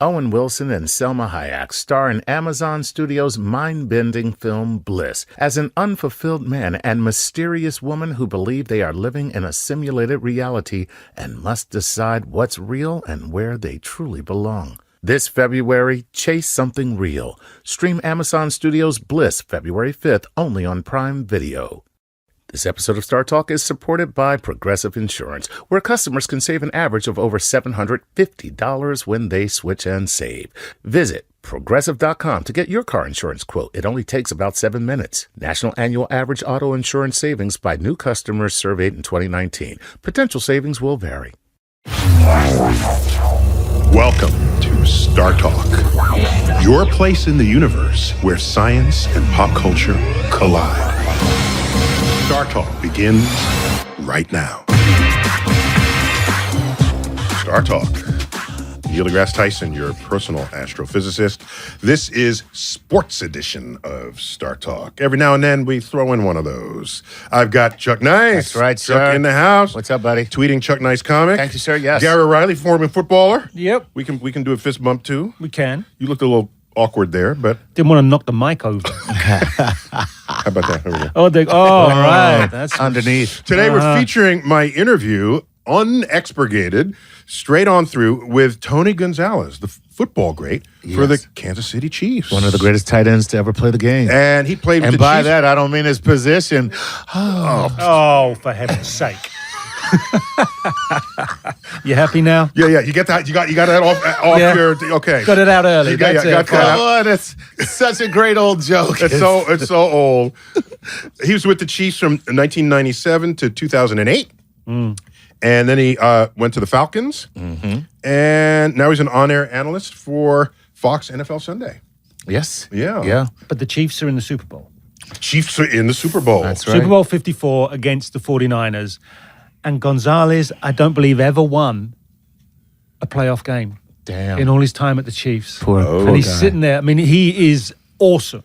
Owen Wilson and Selma Hayek star in Amazon Studios' mind-bending film Bliss as an unfulfilled man and mysterious woman who believe they are living in a simulated reality and must decide what's real and where they truly belong. This February, chase something real. Stream Amazon Studios' Bliss February 5th only on Prime Video. This episode of Star Talk is supported by Progressive Insurance, where customers can save an average of over $750 when they switch and save. Visit Progressive.com to get your car insurance quote. It only takes about 7 minutes. National annual average auto insurance savings by new customers surveyed in 2019. Potential savings will vary. Welcome to Star Talk, your place in the universe where science and pop culture collide. Star Talk begins right now. Star Talk. Neil Degrasse Tyson, your personal astrophysicist. This is sports edition of Star Talk. Every now and then we throw in one of those. I've got Chuck Nice. That's right, Chuck sir. in the house. What's up, buddy? Tweeting Chuck Nice comic. Thank you, sir. Yes. Gary Riley, former footballer. Yep, We can do a fist bump too. we can. You looked a little awkward there, but Didn't want to knock the mic over. how about that? There we go. All right. That's Underneath. Today we're featuring my interview, unexpurgated, straight on through, with Tony Gonzalez, the football great for the Kansas City Chiefs. One of the greatest tight ends to ever play the game. And he played with And the by Chiefs. that, I don't mean his position. Oh, for heaven's sake. You happy now? Yeah, you get that? You got that off Yeah. your okay. Got it out early. You got- That's you it. got that Come on, it's such a great old joke. It's so old. He was with the Chiefs from 1997 to 2008. And then he went to the Falcons. And now he's an on-air analyst for Fox NFL Sunday. Yes. Yeah. Yeah. But the Chiefs are in the Super Bowl. Chiefs are in the Super Bowl. That's right. Super Bowl 54 against the 49ers. And Gonzalez, I don't believe, ever won a playoff game Damn. in all his time at the Chiefs. Poor and he's guy. sitting there. I mean, he is awesome.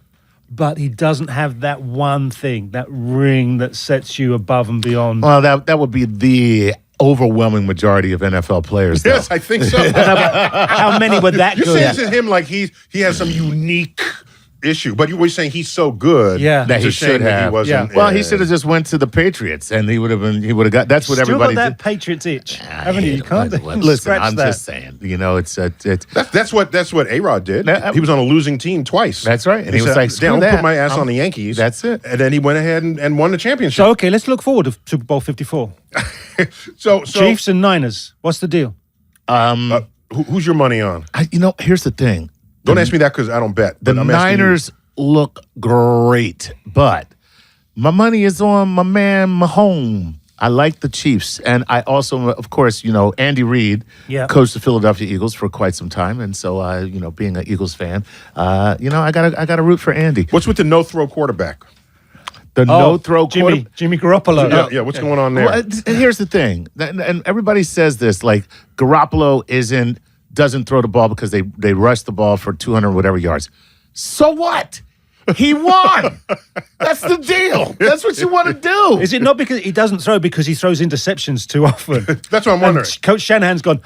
But he doesn't have that one thing, that ring that sets you above and beyond. Well, that would be the overwhelming majority of NFL players. Though. Yes, I think so. How many were that You're good? saying to him like he has some unique issue, but you were saying he's so good. Yeah. That it's he a shame should that he have. wasn't. Well, he should have just went to the Patriots, and he would have got. That's what Still everybody got that did. Patriots itch, haven't you? You can't Listen, scratch I'm that. just saying. You know, it's That's what A-Rod did. Yeah. He was on a losing team twice. That's right. And he was said, like, screw "Don't that. put my ass on the Yankees." That's it. And then he went ahead and won the championship. So, okay, let's look forward to Super Bowl 54. So Chiefs and Niners. What's the deal? who's your money on? Here's the thing. Don't ask me that because I don't bet. The but I'm asking you. Niners look great, but my money is on my man Mahomes. I like the Chiefs, and I also, of course, Andy Reid coached the Philadelphia Eagles for quite some time, and so being an Eagles fan, I gotta root for Andy. What's with the no-throw quarterback? The no-throw Jimmy Garoppolo. Yeah, what's going on there? Well, and here's the thing, and everybody says this, like Garoppolo doesn't throw the ball because they rush the ball for 200 whatever yards. So what? He won. That's the deal. That's what you want to do. Is it not because he doesn't throw because he throws interceptions too often? That's what I'm wondering. And Coach Shanahan's gone,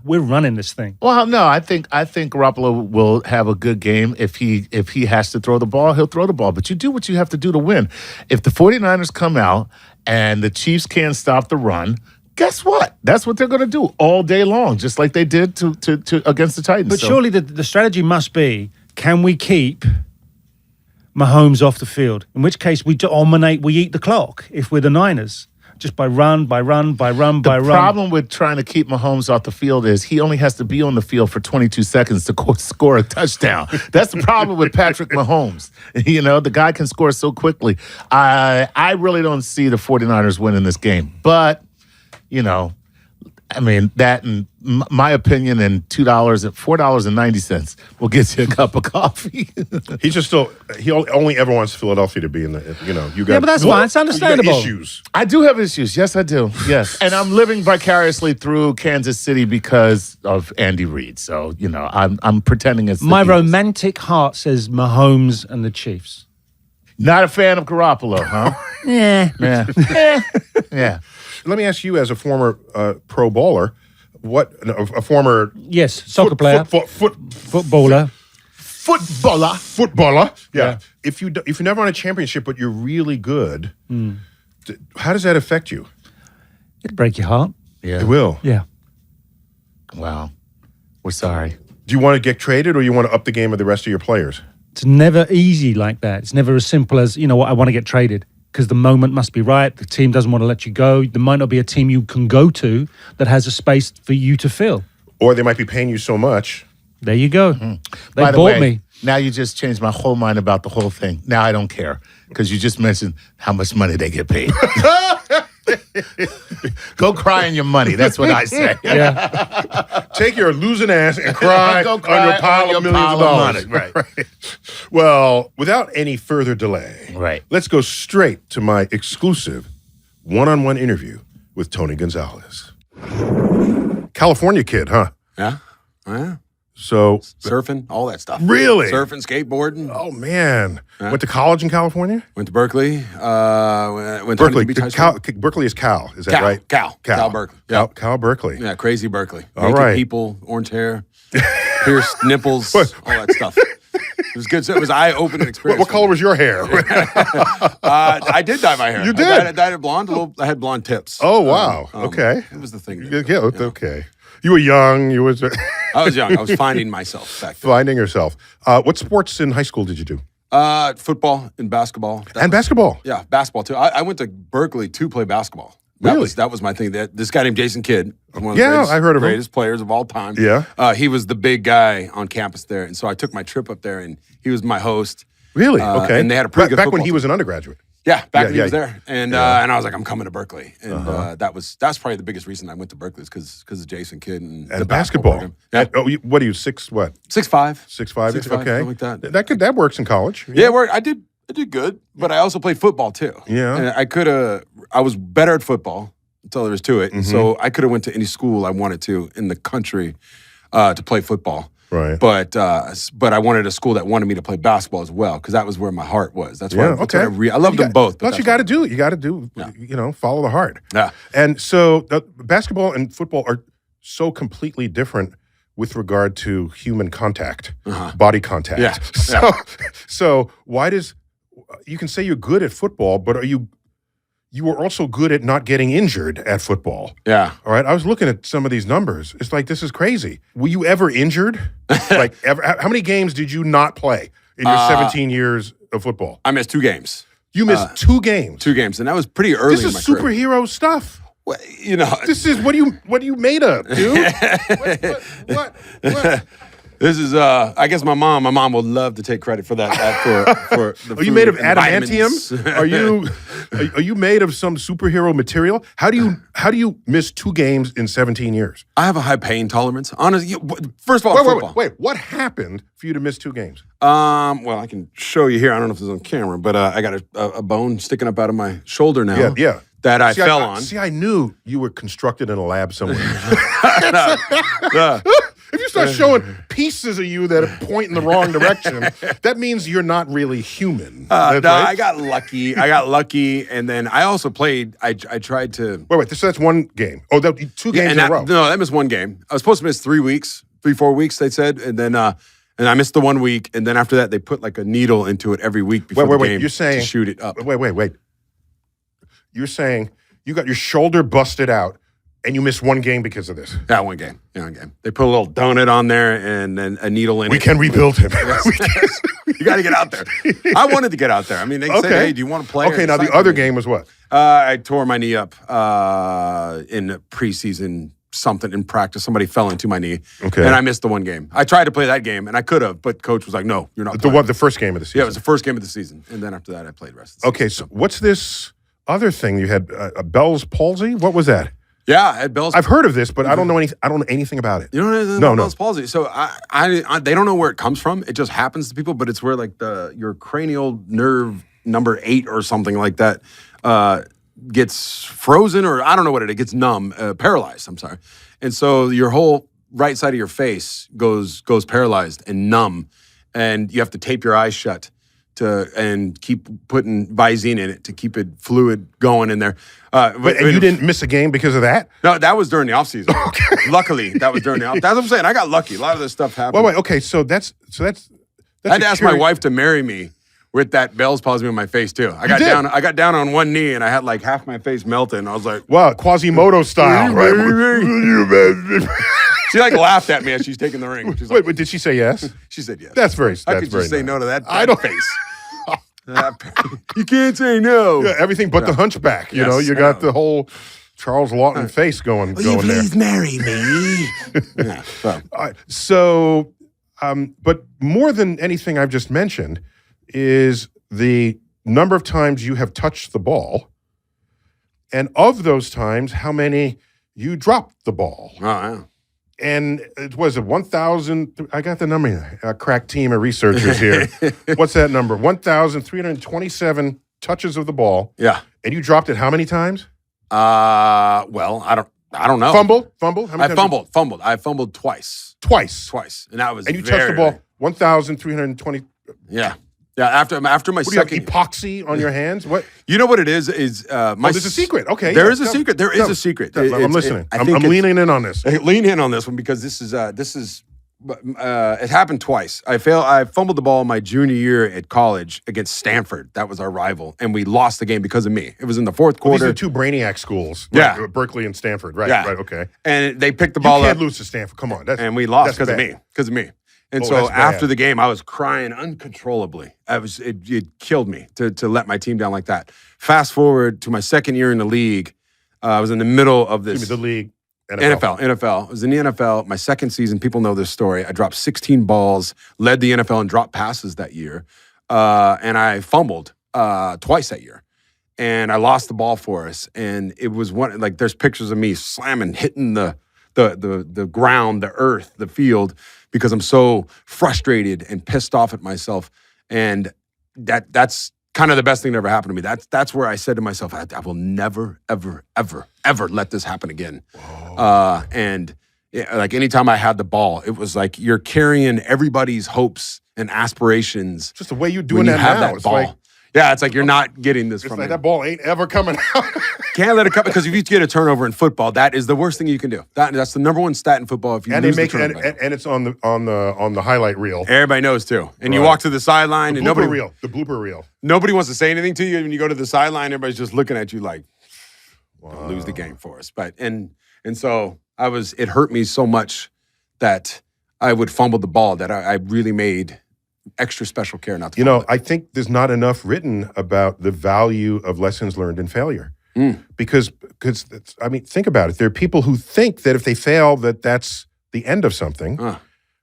we're running this thing. Well, no, I think Garoppolo will have a good game. If he has to throw the ball, he'll throw the ball. But you do what you have to do to win. If the 49ers come out and the Chiefs can't stop the run, guess what? That's what they're going to do all day long, just like they did to against the Titans. But surely the strategy must be, can we keep Mahomes off the field? In which case we dominate, we eat the clock if we're the Niners. Just by run. The problem with trying to keep Mahomes off the field is he only has to be on the field for 22 seconds to score a touchdown. That's the problem with Patrick Mahomes. The guy can score so quickly. I really don't see the 49ers winning this game. But, that and my opinion and $4.90 will get you a cup of coffee. He only ever wants Philadelphia to be in the, you got. Yeah, but that's fine. It's understandable. You got issues. I do have issues. Yes, I do. Yes. And I'm living vicariously through Kansas City because of Andy Reid. So, I'm pretending it's the My Eagles. romantic heart says Mahomes and the Chiefs. Not a fan of Garoppolo, huh? Yeah. Yeah. Yeah. Let me ask you, as a former pro bowler, a former Yes, soccer player, footballer. Footballer. Yeah. Yeah. If you're never on a championship, but you're really good, how does that affect you? It'd break your heart. Yeah. It will. Yeah. Wow. We're sorry. Do you want to get traded, or you want to up the game of the rest of your players? It's never easy like that. It's never as simple as, you know what, I want to get traded. Because the moment must be right. The team doesn't want to let you go. There might not be a team you can go to that has a space for you to fill. Or they might be paying you so much. There you go. By They the bought way, me. Now you just changed my whole mind about the whole thing. Now I don't care because you just mentioned how much money they get paid. Go cry in your money. That's what I say. Yeah. Take your losing ass and cry, Go on cry your pile of millions of dollars. money. Right. Well, without any further delay, Right. let's go straight to my exclusive one-on-one interview with Tony Gonzalez. California kid, huh? Yeah. Yeah. So, Surfing, all that stuff. Really? Surfing, skateboarding. oh man, went to college in California? Went to Berkeley. Went to Berkeley. Huntington Beach High School. Berkeley is Cal. Is that right? Cal Berkeley. Cal, Cal Berkeley. Yeah, crazy Berkeley. All Naked right. people, orange hair, pierced nipples, all that stuff. It was good. So it was eye-opening experience. What color was your hair? I did dye my hair. You did? I dyed it blonde. I had blonde tips. Oh wow. Okay. It was the thing. Yeah, okay. You were young. You was I was young. I was finding myself back then. finding yourself. What sports in high school did you do? Football and basketball. And basketball. Yeah, basketball too. I went to Berkeley to play basketball. Really? That was my thing. This guy named Jason Kidd, one of the Yeah, greatest, I heard of him. greatest players of all time. Yeah. He was the big guy on campus there, and so I took my trip up there, and he was my host. Really? Okay. And they had a pretty good back when football he was an undergraduate. Yeah, back when he yeah. was there, and I was like, I'm coming to Berkeley, and that's probably the biggest reason I went to Berkeley is because of Jason Kidd and the basketball. program. Yeah, What are you, 6'5"? 6'5". 6'5"? 6'5", Okay. something like that. That works in college. Yeah, I did good, but I also played football too. Yeah. And I was better at football. That's all there is to it. Mm-hmm. And so I could have went to any school I wanted to in the country to play football. Right. But I wanted a school that wanted me to play basketball as well because that was where my heart was. That's why. Yeah, That's okay. what I loved them both. Plus, you got to do. You got to do. Follow the heart. Yeah. And so, basketball and football are so completely different with regard to human contact, body contact. Yeah. So why does you can say you're good at football, but are you were also good at not getting injured at football? Yeah. All right. I was looking at some of these numbers. It's like, this is crazy. Were you ever injured? Like, ever? How many games did you not play in your 17 years of football? I missed 2 games. You missed 2 games. 2 games, and that was pretty early This in my is career. superhero stuff. Well, This is what are you made of, dude? What? this is I guess my mom would love to take credit for that for the Are you food made of and adamantium? vitamins. Are you made of some superhero material? How do you miss 2 games in 17 years? I have a high pain tolerance. Honestly, first of all, football. Wait. What happened for you to miss 2 games? Well, I can show you here. I don't know if this is on camera, but I got a bone sticking up out of my shoulder now. Yeah. That I See, fell on. See, I knew you were constructed in a lab somewhere. Yeah. If you start showing pieces of you that point in the wrong direction, that means you're not really human. That's right? I got lucky, and then I also played. I tried to. Wait. So that's 1 game. Oh, 2 games in a row. No, I missed 1 game. I was supposed to miss 3 weeks, 4 weeks. They said, and then and I missed the 1 week, and then after that, they put like a needle into it every week before the game You're saying to shoot it up. Wait. You're saying you got your shoulder busted out and you missed 1 game because of this. Yeah, 1 game. Yeah, 1 game. They put a little donut on there and then a needle in it. We can rebuild him. You got to get out there. I wanted to get out there. I mean, they said, "Hey, do you want to play?" Okay, now the other game was what? I tore my knee up in preseason. Something in practice. Somebody fell into my knee. Okay. And I missed the 1 game. I tried to play that game, and I could have, but coach was like, "No, you're not playing." The first game of the season. Yeah, it was the first game of the season, and then after that, I played the rest of the Okay, so what's this other thing you had? Bell's palsy? What was that? Yeah, at Bell's. I've heard of this, but I don't know anything about it. You don't know anything about Bell's palsy. So I they don't know where it comes from. It just happens to people, but it's where like your cranial nerve number 8 or something like that gets frozen, or I don't know what it gets numb, paralyzed. I'm sorry, and so your whole right side of your face goes paralyzed and numb, and you have to tape your eyes shut and keep putting Visine in it to keep it fluid going in there. And you didn't miss a game because of that? No, that was during the offseason. Okay. Luckily, that was during the offseason. That's what I'm saying. I got lucky. A lot of this stuff happened. Wait. Okay, so that's I had to ask my wife to marry me with that Bell's palsy on my face too. I got down on one knee and I had like half my face melted. And I was like, wow, Quasimodo style, right? She like laughed at me as she's taking the ring. She's like, Wait, did she say yes? She said yes. That's very. How That's could very you say nice. no to that? I don't face. You can't say no. Yeah, everything but the hunchback. You know, you got the whole Charles Lawton face going there. Please marry me. Yeah, so, but more than anything I've just mentioned is the number of times you have touched the ball, and of those times, how many you dropped the ball. Oh, yeah. And it was 1,000. I got the number here. A crack team of researchers here. What's that number? 1,327 touches of the ball. Yeah. And you dropped it how many times? Well, I don't know. Fumble? How many times? Fumbled. I fumbled twice. Twice. And that was And you touched the ball 1,320. Yeah. Yeah, after my What do you have, second epoxy on your hands? What? You know what it is There's a secret. Okay. There is a secret. There is a secret. I'm listening. I'm leaning in on this. Lean in on this one because this is it happened twice. I fumbled the ball my junior year at college against Stanford. That was our rival, and we lost the game because of me. It was in the fourth quarter. These are two brainiac schools. Yeah. Right? Berkeley and Stanford. Right. Yeah. Right. Okay. And they picked the ball You can't up. lose to Stanford. Come on. And we lost that's because of me. And Oh, so that's bad. after the game, I was crying uncontrollably. It killed me to let my team down like that. Fast forward to my second year in the league. I was in the middle of this. The league. NFL. I was in the NFL. My second season, people know this story. I dropped 16 balls, led the NFL in drop passes that year. And I fumbled twice that year. And I lost the ball for us. And it was there's pictures of me slamming, hitting the ground, the earth, the field, because I'm so frustrated and pissed off at myself. And that's kind of the best thing that ever happened to me. That's where I said to myself, I will never, ever, ever, ever let this happen again. And like anytime I had the ball, it was like you're carrying everybody's hopes and aspirations. Just the way you're doing when you that have now. that It's ball. like, Yeah, it's like you're not getting this it's from like me. that ball ain't ever coming out. Can't let it come because if you get a turnover in football, that is the worst thing you can do. That's the number one stat in football. If you and lose they the make turnover, and it's on the highlight reel. everybody knows too. And you Right. walk to the sideline, The and blooper reel. nobody wants to say anything to you. When you go to the sideline, everybody's just looking at you like, "Don't lose the game for us." But and so it hurt me so much that I would fumble the ball that I really made extra special care not to. You know, fumble it. I think there's not enough written about the value of lessons learned in failure. Because I mean, think about it. There are people who think that if they fail, that's the end of something,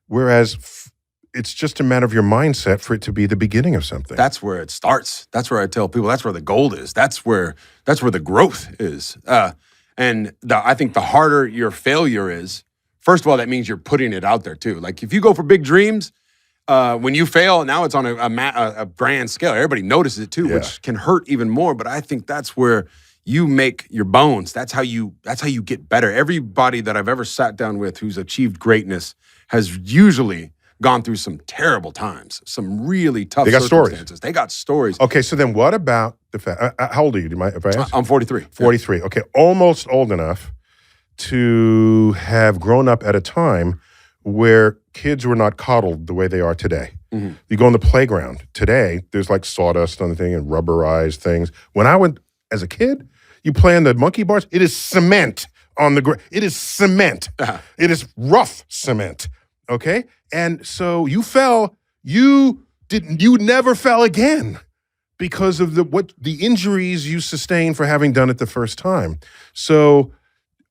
whereas it's just a matter of your mindset for it to be the beginning of something. That's where it starts. That's where I tell people that's where the gold is. That's where the growth is. And I think the harder your failure is, first of all, that means you're putting it out there too. Like if you go for big dreams, when you fail, now it's on a grand scale. Everybody notices it too, which can hurt even more. But I think that's where you make your bones. That's how you get better. Everybody that I've ever sat down with who's achieved greatness has usually gone through some terrible times, some really tough circumstances. They got stories. Okay, so then what about the fact? How old are you? Do you mind if I ask? I'm 43. 43. Yeah. Okay, almost old enough to have grown up at a time where kids were not coddled the way they are today. Mm-hmm. You go on the playground today, there's like sawdust on the thing and rubberized things. When I went as a kid, you play on the monkey bars, it is cement on the ground. It is cement. It is rough cement. Okay? And so you fell, you never fell again because of the injuries you sustained for having done it the first time. So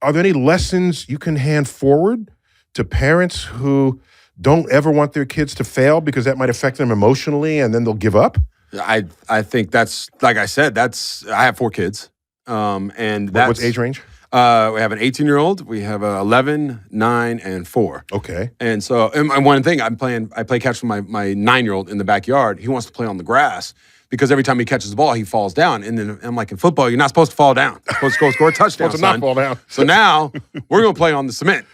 are there any lessons you can hand forward to parents who don't ever want their kids to fail because that might affect them emotionally and then they'll give up? I think that's, like I said, I have 4 kids. And that's... What's age range? We have an 18-year-old, we have a 11, 9, and 4. Okay. And so, and one thing, I play catch with my 9-year-old in the backyard. He wants to play on the grass because every time he catches the ball, he falls down. And then I'm like, in football, you're not supposed to fall down. You're supposed to go score a touchdown, Supposed to not fall down. So now, we're going to play on the cement.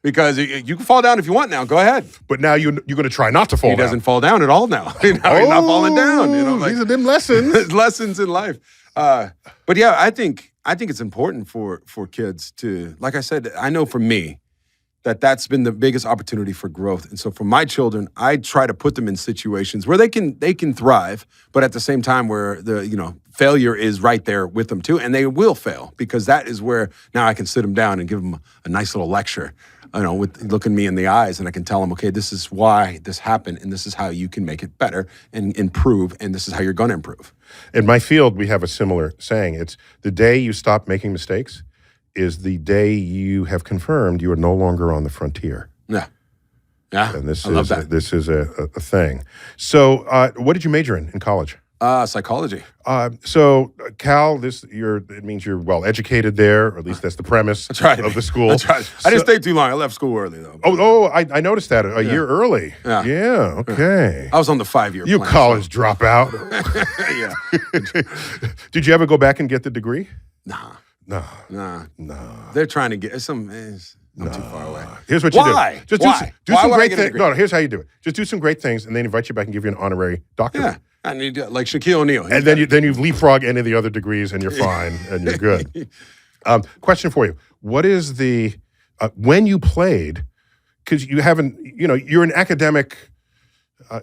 Because you can fall down if you want now. Go ahead. But now you're going to try not to fall He down. doesn't fall down at all now. He's not falling down. These are them lessons. lessons in life. But yeah, I think it's important for kids to, like I said, I know for me that's been the biggest opportunity for growth. And so for my children, I try to put them in situations where they can thrive, but at the same time where the failure is right there with them too, and they will fail, because that is where now I can sit them down and give them a nice little lecture, with looking me in the eyes, and I can tell them, okay, this is why this happened, and this is how you can make it better and improve, and this is how you're going to improve. In my field, we have a similar saying. It's the day you stop making mistakes is the day you have confirmed you are no longer on the frontier. Yeah. And I love that. This is a thing. So what did you major in college? Psychology. So Cal, it means you're well educated there, or at least that's the premise of the school. That's right. I didn't stay too long. I left school early though. I noticed that a year early. Yeah. Okay. I was on the 5-year You plan, college dropout. Yeah. Did you ever go back and get the degree? Nah. They're trying to get I'm too far away. Here's what you do. Why? Just Why? do Why some would I great get a things. degree? No, here's how you do it. Just do some great things, and then invite you back and give you an honorary doctorate. Yeah. I need like Shaquille O'Neal. And then you leapfrog any of the other degrees, and you're fine, and you're good. Question for you: what is the when you played? Because you haven't, you're an academic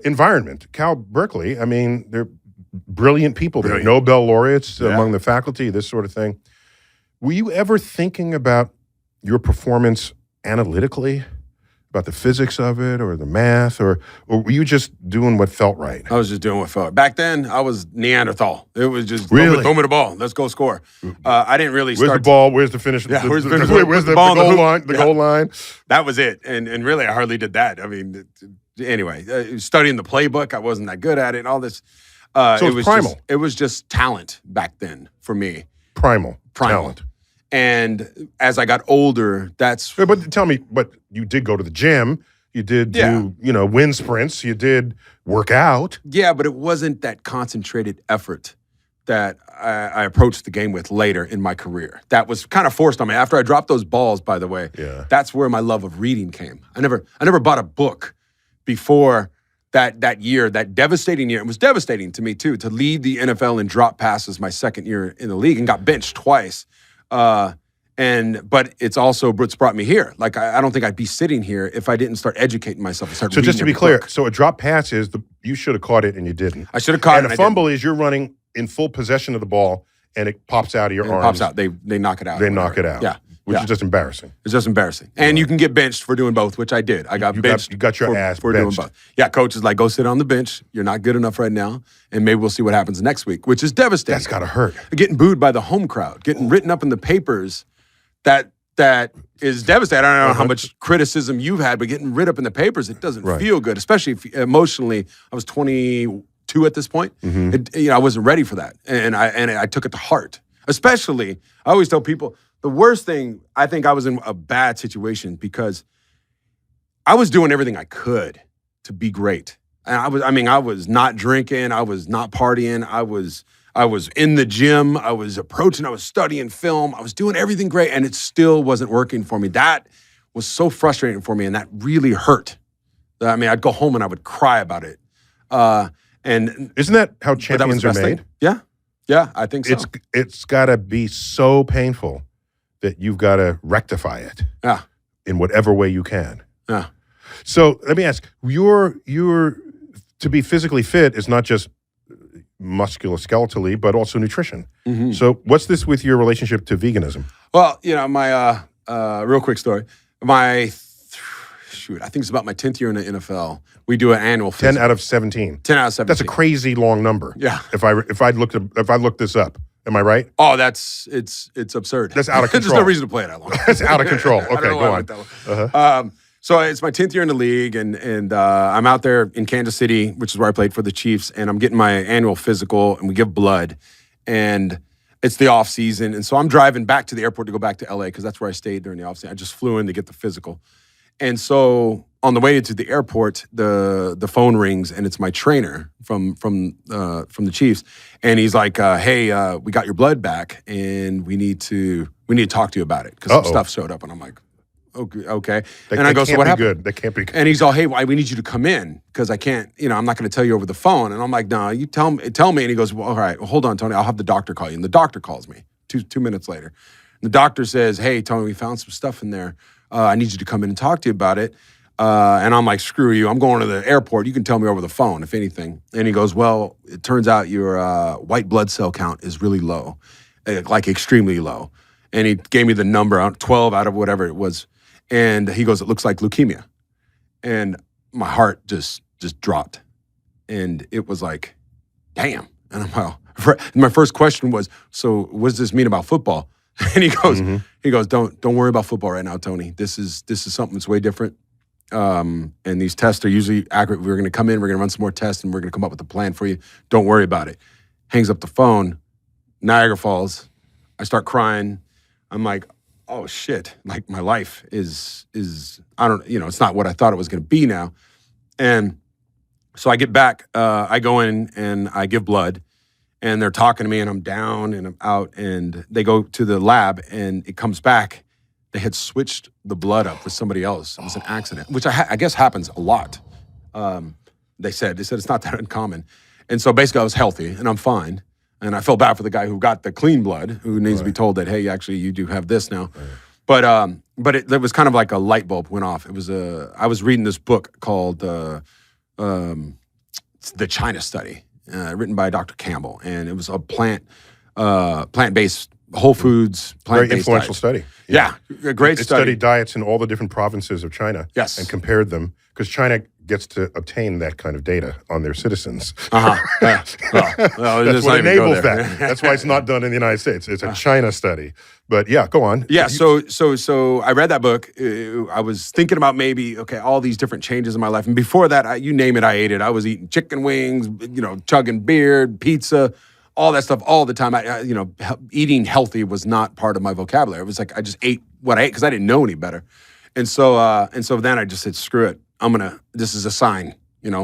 environment. Cal Berkeley. I mean, they're brilliant people. They're Nobel laureates among the faculty. This sort of thing. Were you ever thinking about your performance analytically, about the physics of it or the math, or were you just doing what felt right? I was just doing what felt right. Back then, I was Neanderthal. It was just Really? throw me the ball. Let's go score. I didn't really Where's start. the ball? Where's the finish? Yeah, where's the finish? Where's the ball goal in the line? hoop? The goal line. That was it. And really, I hardly did that. I mean, anyway, studying the playbook, I wasn't that good at it. And all this. So it was primal. It was just talent back then for me. Primal talent. And as I got older, that's. But tell me, but you did go to the gym. You did do, wind sprints. You did work out. Yeah, but it wasn't that concentrated effort that I approached the game with later in my career. That was kind of forced on me. After I dropped those balls, by the way, that's where my love of reading came. I never bought a book before that year, that devastating year. It was devastating to me, too, to lead the NFL and drop passes my second year in the league and got benched twice. But it's also what's brought me here. Like, I don't think I'd be sitting here if I didn't start educating myself and start reading. So just to be clear, book. so a drop pass is you should have caught it and you didn't. I should have caught it. And a fumble is you're running in full possession of the ball and it pops out of your arms. It pops out. They knock it out. They knock it out. Yeah. Which is just embarrassing. It's just embarrassing. And you can get benched for doing both, which I did. I got benched. You got your ass for benched. doing both. Yeah, coach is like, go sit on the bench. You're not good enough right now. And maybe we'll see what happens next week, which is devastating. That's got to hurt. Getting booed by the home crowd, getting written up in the papers, that is devastating. I don't know how much criticism you've had, but getting written up in the papers, it doesn't feel good, especially if emotionally. I was 22 at this point. I wasn't ready for that. And I took it to heart. Especially, I always tell people, the worst thing, I think I was in a bad situation because I was doing everything I could to be great. And I was not drinking, I was not partying, I was in the gym, I was studying film, I was doing everything great, and it still wasn't working for me. That was so frustrating for me, and that really hurt. I mean, I'd go home and I would cry about it. And isn't that how champions are made? Thing. Yeah, I think so. It's got to be so painful that you've got to rectify it. Yeah. In whatever way you can. Yeah. So let me ask, your to be physically fit is not just musculoskeletally, but also nutrition. Mm-hmm. So what's this with your relationship to veganism? Well, my real quick story. I think it's about my 10th year in the NFL. We do an annual physical. 10 out of 17. 10 out of 17. That's a crazy long number. Yeah. If I looked this up, am I right? Oh, it's absurd. That's out of control. There's no reason to play it that long. That's out of control. Okay, go on. Uh-huh. So it's my 10th year in the league, and I'm out there in Kansas City, which is where I played for the Chiefs, and I'm getting my annual physical, and we give blood, and it's the off season, and so I'm driving back to the airport to go back to LA because that's where I stayed during the off season. I just flew in to get the physical, and so on the way to the airport, the phone rings, and it's my trainer from the Chiefs, and he's like, "Hey, we got your blood back, and we need to talk to you about it because some stuff showed up." And I'm like, Okay. That, And I that go, can't so what be happened? good. That can't be good. And he's all, hey, we need you to come in because I can't, I'm not going to tell you over the phone. And I'm like, no, you tell me. And he goes, well, all right, well, hold on, Tony. I'll have the doctor call you. And the doctor calls me 2 minutes later. And the doctor says, hey, Tony, we found some stuff in there. I need you to come in and talk to you about it. And I'm like, screw you. I'm going to the airport. You can tell me over the phone, if anything. And he goes, well, it turns out your white blood cell count is really low, like extremely low. And he gave me the number, 12 out of whatever it was. And he goes, it looks like leukemia. And my heart just dropped. And it was like, damn. And I'm like, my first question was, so what does this mean about football? And he goes, don't worry about football right now, Tony. This is something that's way different. And these tests are usually accurate. We're going to come in, we're going to run some more tests, and we're going to come up with a plan for you. Don't worry about it. Hangs up the phone. Niagara Falls. I start crying. I'm like, oh shit! Like my life is I don't, it's not what I thought it was going to be now. And so I get back. I go in and I give blood, and they're talking to me, and I'm down and I'm out, and they go to the lab, and it comes back. They had switched the blood up with somebody else. It was an accident, which I guess happens a lot. They said it's not that uncommon. And so basically I was healthy and I'm fine. And I felt bad for the guy who got the clean blood, who needs to be told that, hey, actually you do have this now. Right. But it was kind of like a light bulb went off. It was I was reading this book called The China Study, written by Dr. Campbell. And it was a plant-based, whole foods, plant-based Very influential diet. study. Yeah, a great It study. studied diets in all the different provinces of China. Yes. And compared them, because China gets to obtain that kind of data on their citizens. Well, That's let's what not even go enables there. that. That's why it's not done in the United States. It's a China study. But yeah, go on. Yeah, so I read that book. I was thinking about maybe, all these different changes in my life. And before that, you name it, I ate it. I was eating chicken wings, chugging beer, pizza, all that stuff all the time. Eating healthy was not part of my vocabulary. It was like I just ate what I ate because I didn't know any better. And so then I just said, screw it. This is a sign.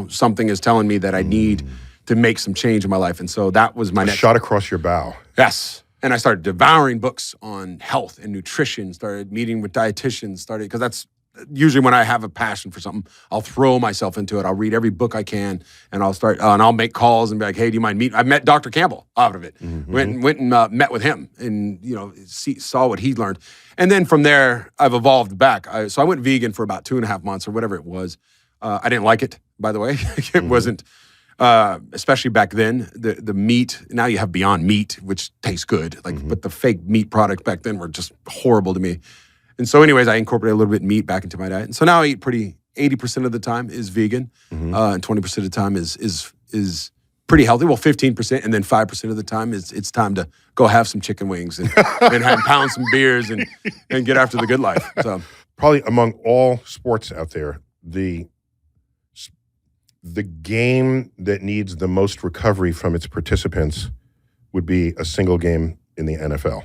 Something is telling me that I need to make some change in my life. And so that was my next shot across your bow. Yes. And I started devouring books on health and nutrition, started meeting with dietitians, because that's usually when I have a passion for something, I'll throw myself into it. I'll read every book I can, and I'll start, and I'll make calls and be like, hey, do you mind meeting? I met Dr. Campbell out of it. Went and met with him and, saw what he learned. And then from there, I've evolved back. So I went vegan for about 2.5 months or whatever it was. I didn't like it, by the way. It wasn't, especially back then, the meat, now you have Beyond Meat, which tastes good, but the fake meat products back then were just horrible to me. And so anyways, I incorporated a little bit of meat back into my diet. And so now I eat 80% of the time is vegan, and 20% of the time is pretty healthy. Well, 15%, and then 5% of the time it's time to go have some chicken wings and pound some beers and get after the good life. So probably among all sports out there, the game that needs the most recovery from its participants would be a single game in the NFL.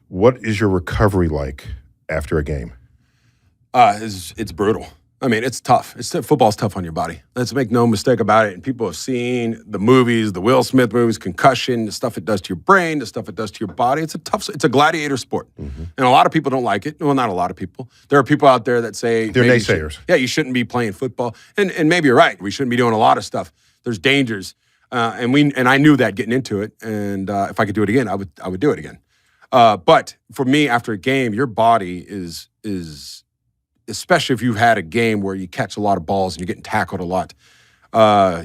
What is your recovery like after a game? It's brutal. I mean, it's tough. Football's tough on your body. Let's make no mistake about it. And people have seen the movies, the Will Smith movies, concussion, the stuff it does to your brain, the stuff it does to your body. It's a gladiator sport. And a lot of people don't like it. Well, not a lot of people. There are people out there that say they're naysayers. You shouldn't be playing football. And maybe you're right. We shouldn't be doing a lot of stuff. There's dangers. And I knew that getting into it. And if I could do it again, I would do it again. But for me, after a game, your body is especially if you've had a game where you catch a lot of balls and you're getting tackled a lot,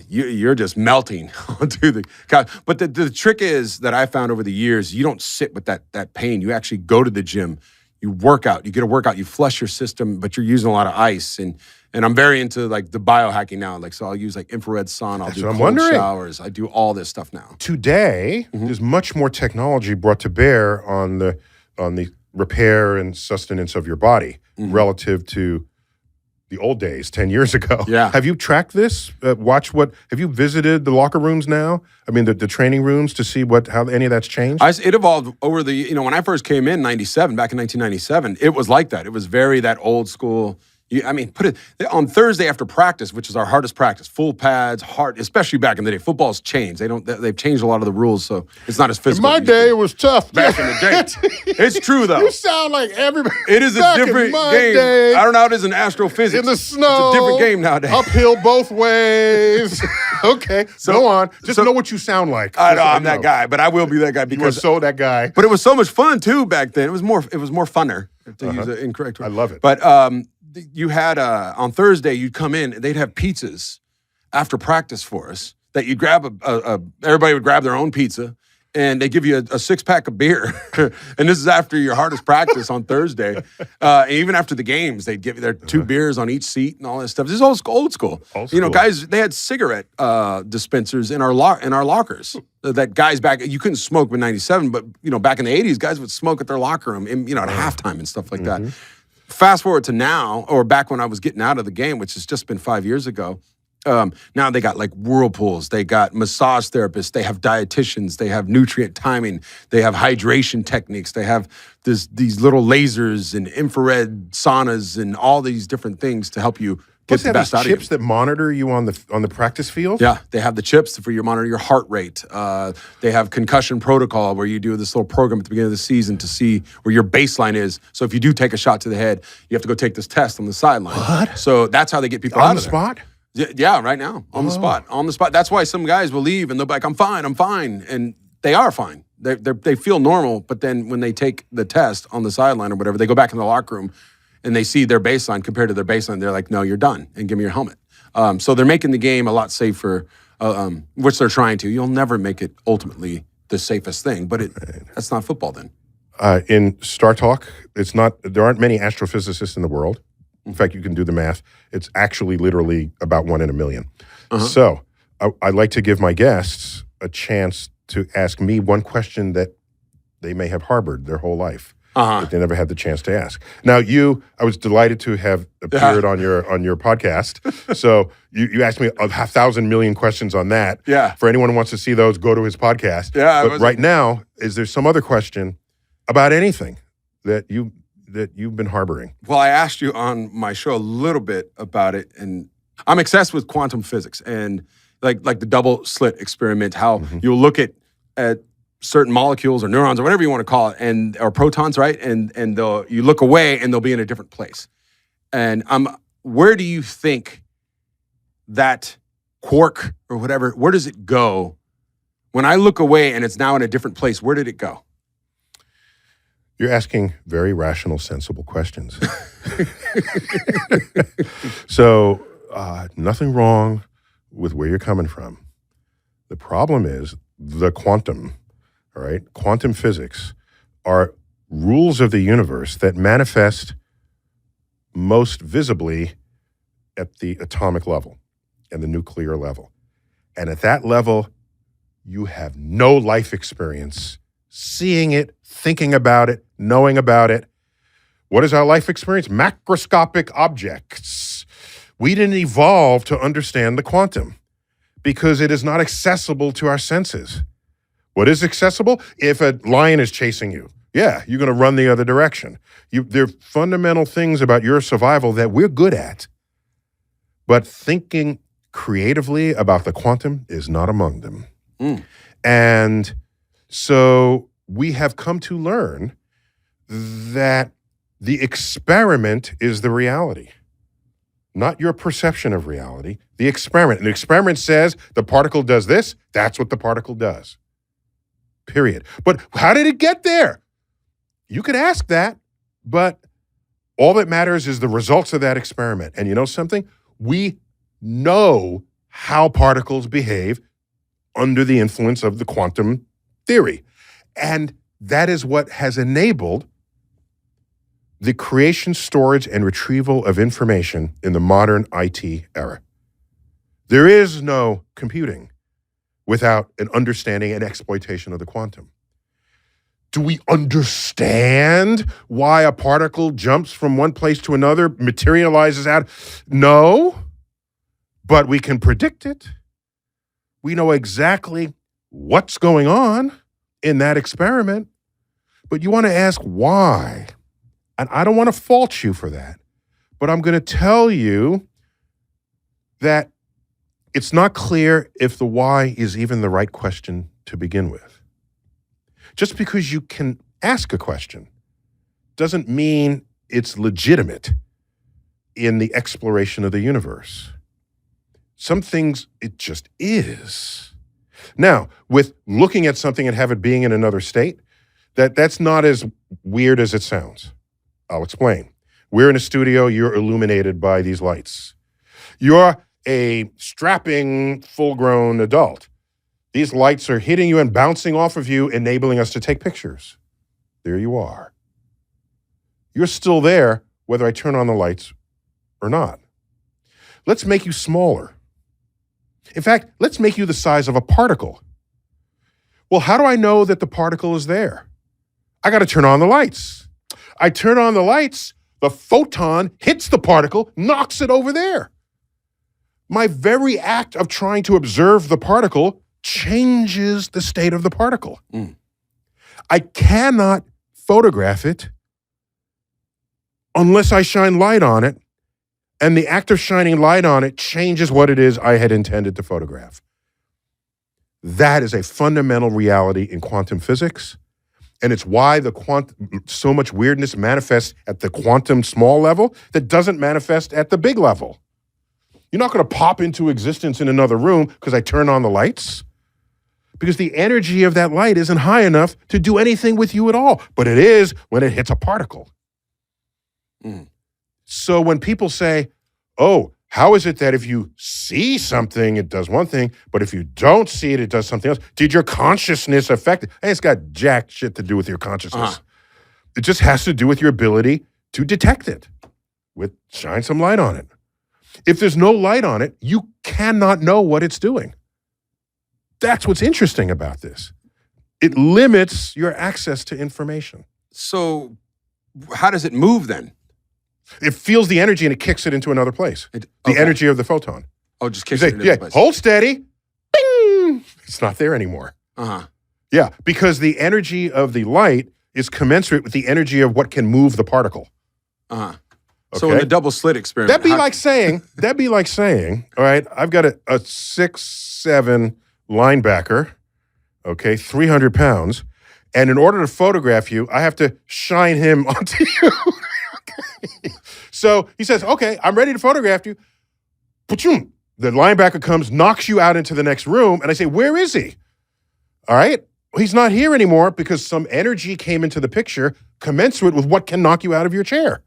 you're just melting onto the couch. But the trick is that I found over the years, you don't sit with that pain. You actually go to the gym, you work out, you get a workout, you flush your system, but you're using a lot of ice. And I'm very into the biohacking now. So I'll use infrared sauna, I'll do cold showers, I do all this stuff now. Today, there's much more technology brought to bear on the repair and sustenance of your body relative to the old days 10 years ago. Yeah. Have you tracked this? Have you visited the locker rooms now? I mean, the training rooms to see how any of that's changed? It evolved over when I first came in back in 1997, it was like that. It was very that old school, I mean, put it on Thursday after practice, which is our hardest practice. Full pads, hard, especially back in the day. Football's changed. They've changed a lot of the rules, so it's not as physical. In my day, it was tough. Back in the day, it's true though. You sound like everybody. It is a different game. Day, I don't know how it is in astrophysics. In the snow, it's a different game nowadays. Uphill both ways. Okay, so go on. Just know what you sound like. I know I'm that guy, but I will be that guy because you were so that guy. But it was so much fun too back then. It was more funner, to use the incorrect word. I love it. But you had on Thursday, you'd come in, they'd have pizzas after practice for us that you'd grab everybody would grab their own pizza, and they give you a 6-pack of beer. And this is after your hardest practice on Thursday. And even after the games, they'd give you their 2 beers on each seat and all that stuff. This is old school. You know, guys, they had cigarette dispensers in our lockers. That guys back, you couldn't smoke in '97, but you know, back in the '80s, guys would smoke at their locker room, at halftime and stuff like that. Fast forward to now, or back when I was getting out of the game, which has just been 5 years ago. Now they got like whirlpools, they got massage therapists, they have dietitians, they have nutrient timing, they have hydration techniques, they have these little lasers and infrared saunas and all these different things to help you get the best out of you. Chips that monitor you on the practice field? Yeah, they have the chips for your monitor your heart rate. They have concussion protocol where you do this little program at the beginning of the season to see where your baseline is. So if you do take a shot to the head, you have to go take this test on the sideline. What? So that's how they get people out On of the there. spot? Yeah, right now, on the spot. That's why some guys will leave and they'll be like, I'm fine. And they are fine. They feel normal, but then when they take the test on the sideline or whatever, they go back in the locker room and they see their baseline compared to their baseline. They're like, no, you're done, and give me your helmet. So they're making the game a lot safer, which they're trying to. You'll never make it ultimately the safest thing, but that's not football then. In Star Talk, there aren't many astrophysicists in the world. In fact, you can do the math. It's actually literally about 1 in a million. So I'd like to give my guests a chance to ask me one question that they may have harbored their whole life, that they never had the chance to ask. Now, I was delighted to have appeared on your podcast. So you asked me 1,000 million questions on that. Yeah. For anyone who wants to see those, go to his podcast. Yeah. But right now, is there some other question about anything that you've been harboring? Well, I asked you on my show a little bit about it, and I'm obsessed with quantum physics and like the double slit experiment, how you'll look at certain molecules or neurons or whatever you want to call it, or protons, right? And you look away and they'll be in a different place. And where do you think that quark or whatever, where does it go? When I look away and it's now in a different place, where did it go? You're asking very rational, sensible questions. So, nothing wrong with where you're coming from. The problem is the quantum, all right? Quantum physics are rules of the universe that manifest most visibly at the atomic level and the nuclear level. And at that level, you have no life experience seeing it, thinking about it, knowing about it. What is our life experience? Macroscopic objects. We didn't evolve to understand the quantum because it is not accessible to our senses. What is accessible? If a lion is chasing you, yeah, you're going to run the other direction. There are fundamental things about your survival that we're good at. But thinking creatively about the quantum is not among them. And so we have come to learn that the experiment is the reality, not your perception of reality. The experiment. And the experiment says the particle does this, that's what the particle does. Period. But how did it get there? You could ask that, but all that matters is the results of that experiment. And you know something? We know how particles behave under the influence of the quantum theory. And that is what has enabled the creation, storage, and retrieval of information in the modern IT era. There is no computing without an understanding and exploitation of the quantum. Do we understand why a particle jumps from one place to another, materializes out? No, but we can predict it. We know exactly what's going on in that experiment, but you want to ask why. And I don't want to fault you for that, But I'm going to tell you that it's not clear if the why is even the right question to begin with. Just because you can ask a question doesn't mean it's legitimate in the exploration of the universe. Some things, it just is. Now, with looking at something and have it being in another state, that's not as weird as it sounds. I'll explain. We're in a studio, you're illuminated by these lights. You're a strapping, full-grown adult. These lights are hitting you and bouncing off of you, enabling us to take pictures. There you are. You're still there, whether I turn on the lights or not. Let's make you smaller. In fact, let's make you the size of a particle. Well, how do I know that the particle is there? I got to turn on the lights. I turn on the lights, the photon hits the particle, knocks it over there. My very act of trying to observe the particle changes the state of the particle. I cannot photograph it unless I shine light on it, and the act of shining light on it changes what it is I had intended to photograph. That is a fundamental reality in quantum physics, and it's why so much weirdness manifests at the quantum small level that doesn't manifest at the big level. You're not going to pop into existence in another room because I turn on the lights, because the energy of that light isn't high enough to do anything with you at all, but it is when it hits a particle. So when people say, oh, how is it that if you see something, it does one thing, but if you don't see it, it does something else? Did your consciousness affect it? Hey, it's got jack shit to do with your consciousness. It just has to do with your ability to detect it. Shine some light on it. If there's no light on it, you cannot know what it's doing. That's what's interesting about this. It limits your access to information. So how does it move then? It feels the energy and it kicks it into another place. The energy of the photon. Oh, just kicks it into another place. Hold steady. Bing! It's not there anymore. Yeah, because the energy of the light is commensurate with the energy of what can move the particle. Okay? So in the double slit experiment. That'd be like saying, all right, I've got a 6'7" linebacker, okay, 300 pounds, and in order to photograph you, I have to shine him onto you. So he says, okay, I'm ready to photograph you. The linebacker comes, knocks you out into the next room, and I say, where is he? All right, well, he's not here anymore because some energy came into the picture commensurate with what can knock you out of your chair.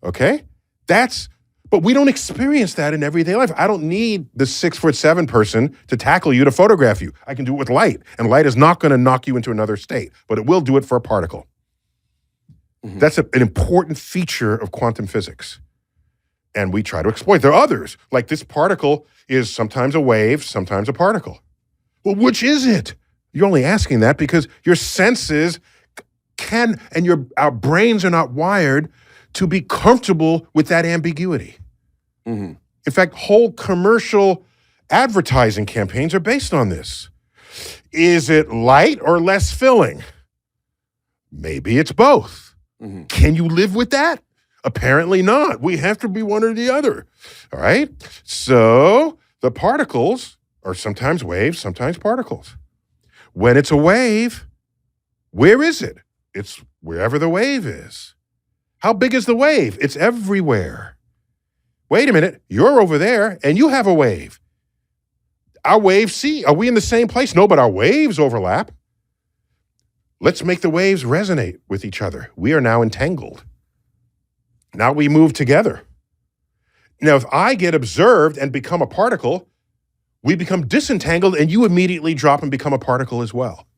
Okay? But we don't experience that in everyday life. I don't need the 6'7" person to tackle you to photograph you. I can do it with light, and light is not going to knock you into another state, but it will do it for a particle. That's an important feature of quantum physics. And we try to exploit. There are others, like this particle is sometimes a wave, sometimes a particle. Well, which is it? You're only asking that because your senses our brains are not wired to be comfortable with that ambiguity. In fact, whole commercial advertising campaigns are based on this. Is it light or less filling? Maybe it's both. Can you live with that? Apparently not. We have to be one or the other. All right? So the particles are sometimes waves, sometimes particles. When it's a wave, where is it? It's wherever the wave is. How big is the wave? It's everywhere. Wait a minute, you're over there and you have a wave. Our waves, are we in the same place? No, but our waves overlap. Let's make the waves resonate with each other. We are now entangled. Now we move together. Now, if I get observed and become a particle, we become disentangled and you immediately drop and become a particle as well.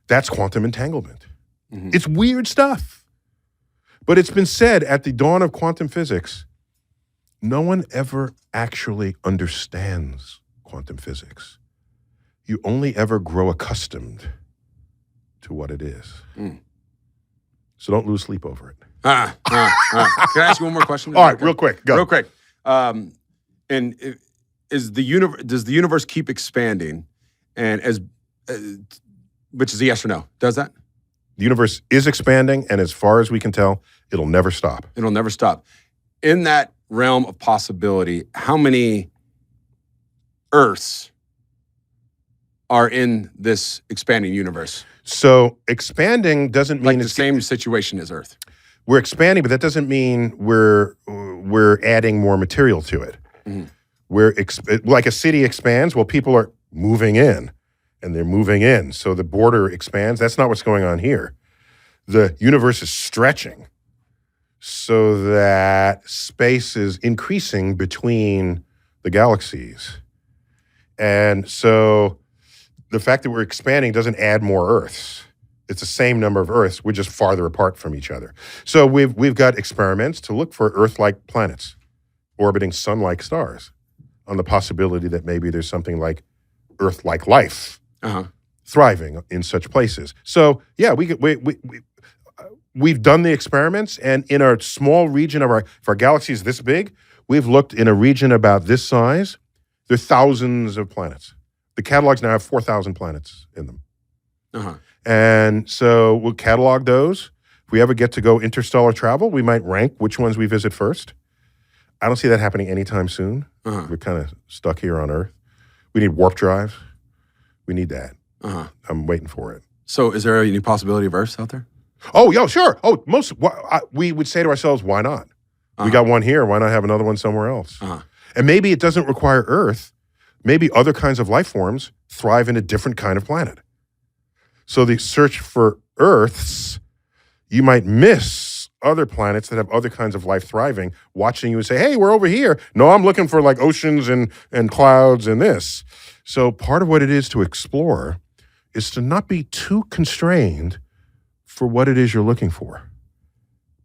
That's quantum entanglement. It's weird stuff. But it's been said at the dawn of quantum physics, no one ever actually understands quantum physics. You only ever grow accustomed to what it is. So don't lose sleep over it. Can I ask you one more question? All right, real quick, go. Real quick. Does the universe keep expanding? And which is a yes or no? Does that? The universe is expanding, and as far as we can tell, it'll never stop. It'll never stop. in that realm of possibility, how many Earths are in this expanding universe? So expanding doesn't mean Like the it's same situation as Earth. we're expanding, but that doesn't mean we're adding more material to it. Mhm. Like a city expands, well, people are moving in, and they're moving in, so the border expands. That's not what's going on here. The universe is stretching, so that space is increasing between the galaxies, and so the fact that we're expanding doesn't add more Earths. It's the same number of Earths. We're just farther apart from each other. So we've got experiments to look for Earth-like planets orbiting sun-like stars, on the possibility that maybe there's something like Earth-like life thriving in such places. So yeah, we've done the experiments, and in our small region of if our galaxy is this big, we've looked in a region about this size. There are thousands of planets. The catalogs now have 4,000 planets in them. And so we'll catalog those. If we ever get to go interstellar travel, we might rank which ones we visit first. I don't see that happening anytime soon. We're kind of stuck here on Earth. We need warp drives. We need that. I'm waiting for it. So is there any possibility of Earths out there? Oh, yeah, sure. Oh, we would say to ourselves, why not? We got one here. Why not have another one somewhere else? And maybe it doesn't require Earth. Maybe other kinds of life forms thrive in a different kind of planet. So the search for Earths, you might miss other planets that have other kinds of life thriving, watching you and say, hey, we're over here. No, I'm looking for like oceans and clouds and this. So part of what it is to explore is to not be too constrained for what it is you're looking for,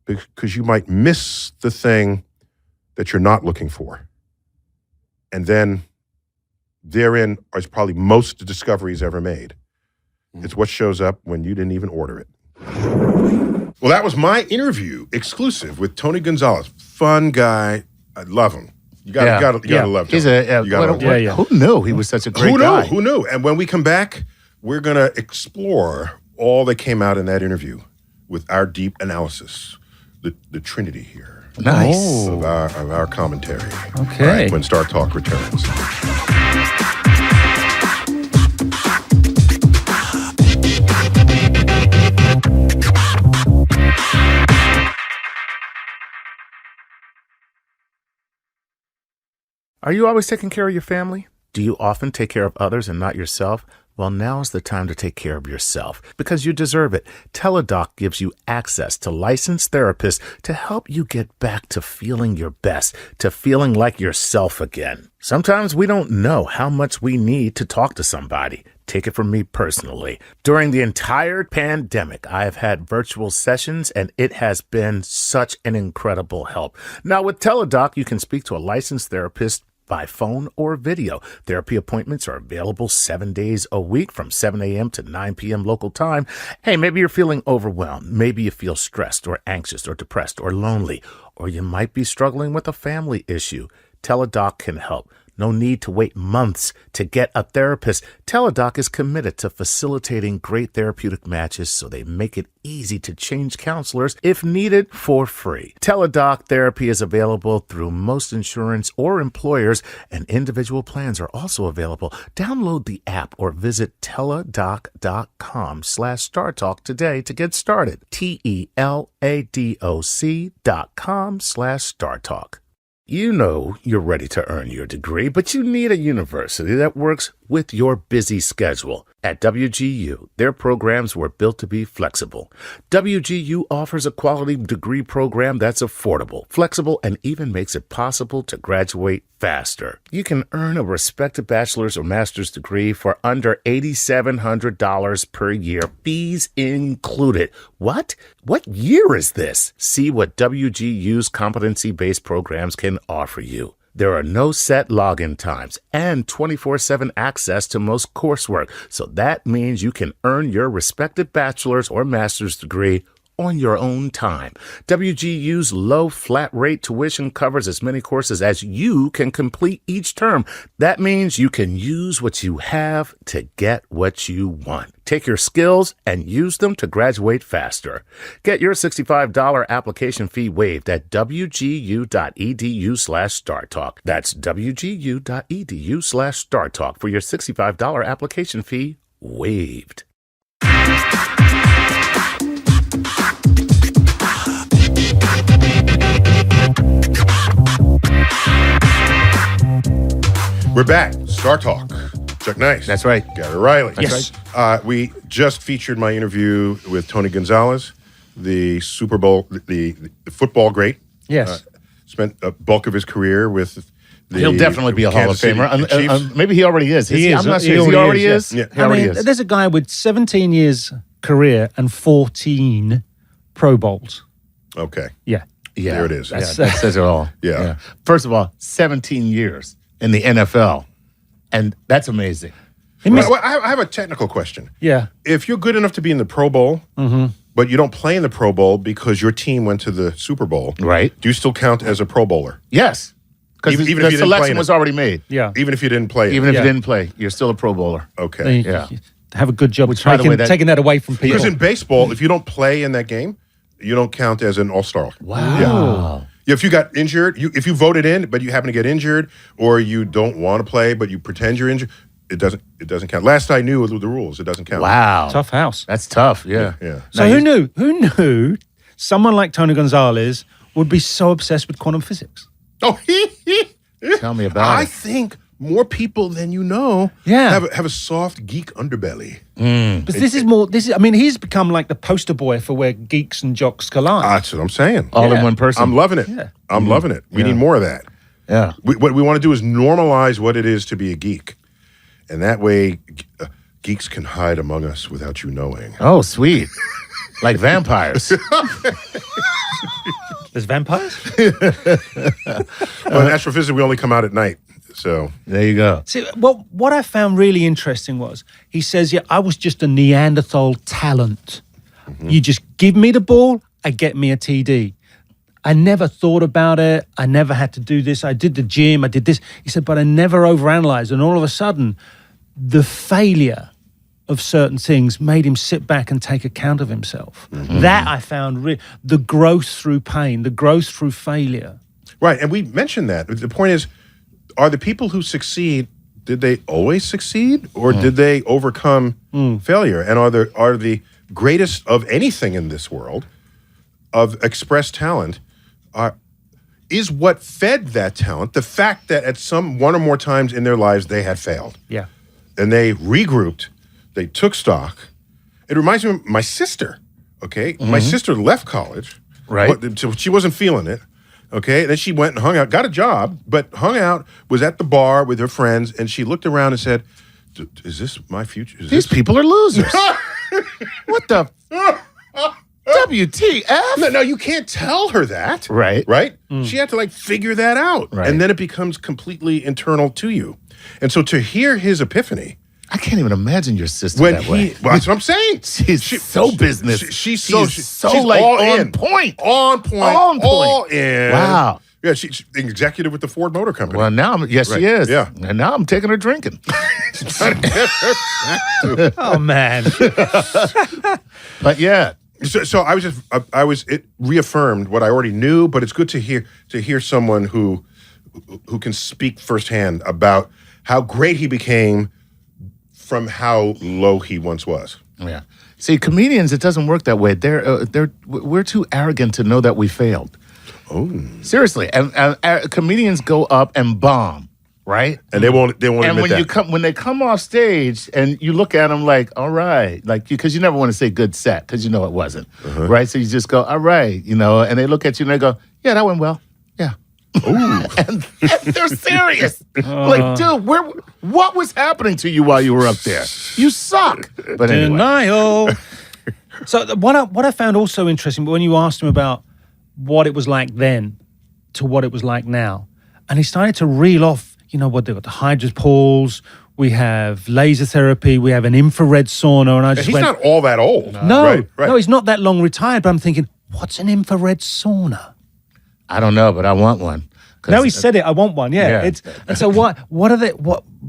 because you might miss the thing that you're not looking for. And then therein is probably most discoveries ever made. It's what shows up when you didn't even order it. Well, that was my interview exclusive with Tony Gonzalez. Fun guy. I love him. You gotta love him. He's who knew he was such a great guy? Who knew? And when we come back, we're going to explore all that came out in that interview with our deep analysis, the trinity here. Nice. Of our commentary. Okay. Right, when Star Talk returns. Are you always taking care of your family? Do you often take care of others and not yourself? Well, now's the time to take care of yourself, because you deserve it. Teladoc gives you access to licensed therapists to help you get back to feeling your best, to feeling like yourself again. Sometimes we don't know how much we need to talk to somebody. Take it from me personally. During the entire pandemic, I have had virtual sessions, and it has been such an incredible help. Now, with Teladoc, you can speak to a licensed therapist by phone or video. Therapy appointments are available 7 days a week from 7 a.m. to 9 p.m. local time. Hey, maybe you're feeling overwhelmed. Maybe you feel stressed or anxious or depressed or lonely, or you might be struggling with a family issue. Teladoc can help. No need to wait months to get a therapist. Teladoc is committed to facilitating great therapeutic matches, so they make it easy to change counselors if needed for free. Teladoc therapy is available through most insurance or employers, and individual plans are also available. Download the app or visit teladoc.com/StarTalk today to get started. TELADOC.com/StarTalk. You know you're ready to earn your degree, but you need a university that works with your busy schedule. At WGU, their programs were built to be flexible. WGU offers a quality degree program that's affordable, flexible, and even makes it possible to graduate faster. You can earn a respected bachelor's or master's degree for under $8,700 per year, fees included. What? What year is this? See what WGU's competency-based programs can offer you. There are no set login times and 24/7 access to most coursework, so that means you can earn your respected bachelor's or master's degree on your own time. WGU's low flat rate tuition covers as many courses as you can complete each term. That means you can use what you have to get what you want. Take your skills and use them to graduate faster. Get your $65 application fee waived at wgu.edu/StarTalk. That's wgu.edu/StarTalk for your $65 application fee waived. We're back. Star Talk. Chuck Nice. That's right. Gary Riley. Yes. We just featured my interview with Tony Gonzalez, the Super Bowl, the football great. Yes. Spent a bulk of his career with the He'll definitely be a Hall of Kansas City Famer. Chiefs. Maybe he already is. He is. I'm not He sure. He already already is, is? yeah. He already I mean, is. there's a guy with 17 years career and 14 Pro Bowls. Okay. Yeah. Yeah, There it is. Yeah, that says it all. Yeah. First of all, 17 years in the NFL, and that's amazing. He missed- Well, I have a technical question. yeah. If you're good enough to be in the Pro Bowl, but you don't play in the Pro Bowl because your team went to the Super Bowl, Right. do you still count as a Pro Bowler? Yes, because Even if the you didn't play selection in was it. already made. Yeah. Even if you didn't play? Even if Yeah. you didn't play, you're still a Pro Bowler. Okay. Yeah. Have a good job by the way, taking that away from people. Because in baseball, if you don't play in that game, you don't count as an all-star. Wow. Yeah, if you got injured, if you voted in, but you happen to get injured, or you don't want to play, but you pretend you're injured, it doesn't count. Last I knew the rules, it doesn't count. Wow. Tough house. That's tough. Yeah. Yeah. So who knew? Who knew someone like Tony Gonzalez would be so obsessed with quantum physics? Oh, Tell me about I it. think more people than you know Yeah. have a soft geek underbelly. But this is more. I mean, he's become like the poster boy for where geeks and jocks collide. That's what I'm saying. All in Yeah. one person. I'm loving it. Yeah. I'm loving it. We need more of that. Yeah. What we want to do is normalize what it is to be a geek. And that way, geeks can hide among us without you knowing. Oh, sweet. Like vampires. There's vampires. Well, in astrophysics, we only come out at night. So, There you go. See, what I found really interesting was he says, "Yeah, I was just a Neanderthal talent. You just give me the ball, I get me a TD. I never thought about it. I never had to do this. I did the gym. I did this." He said, "But I never overanalyzed. And all of a sudden, the failure of certain things made him sit back and take account of himself." That I found the growth through pain, the growth through failure. right. And we mentioned that. The point is, are the people who succeed, did they always succeed? Or did they overcome failure? And are the greatest of anything in this world, of expressed talent, is what fed that talent the fact that at one or more times in their lives they had failed. Yeah. And they regrouped, they took stock. It reminds me of my sister, okay? My sister left college. Right. So she wasn't feeling it, okay? Then she went and hung out, got a job, but hung out, was at the bar with her friends, and she looked around and said, is this my future? Is These this people are losers. What the? WTF? No, you can't tell her that. Right. Right? She had to figure that out. Right. And then it becomes completely internal to you. And so to hear his epiphany, I can't even imagine your sister when that way. well, that's what I'm saying. She's so business. She's she's all on in. point. On point. On point. All in. Wow. Yeah, she's executive with the Ford Motor Company. Well, now, yes, Right. she is. Yeah. And now I'm taking her drinking. Oh man. But yeah, So it reaffirmed what I already knew, but it's good to hear someone who can speak firsthand about how great he became from how low he once was. yeah. See, comedians, it doesn't work that way. We're too arrogant to know that we failed. Oh. Seriously, and comedians go up and bomb, right? And they won't And admit that. when they come off stage and you look at them like, all right, because you never want to say good set because you know it wasn't, right? So you just go, all right, and they look at you and they go, yeah, that went well, yeah. and they're serious. Like, dude, what was happening to you while you were up there? You suck. But anyway, Denial. So what I found also interesting, when you asked him about what it was like then to what it was like now, and he started to reel off, what they got, the hydrogen pools, we have laser therapy, we have an infrared sauna, and I just He's went, not all that old. no, Right. no, he's not that long retired. But I'm thinking, what's an infrared sauna? I don't know, but I want one. 'Cause- No, he said it. I want one. Yeah. Yeah. And so what are they?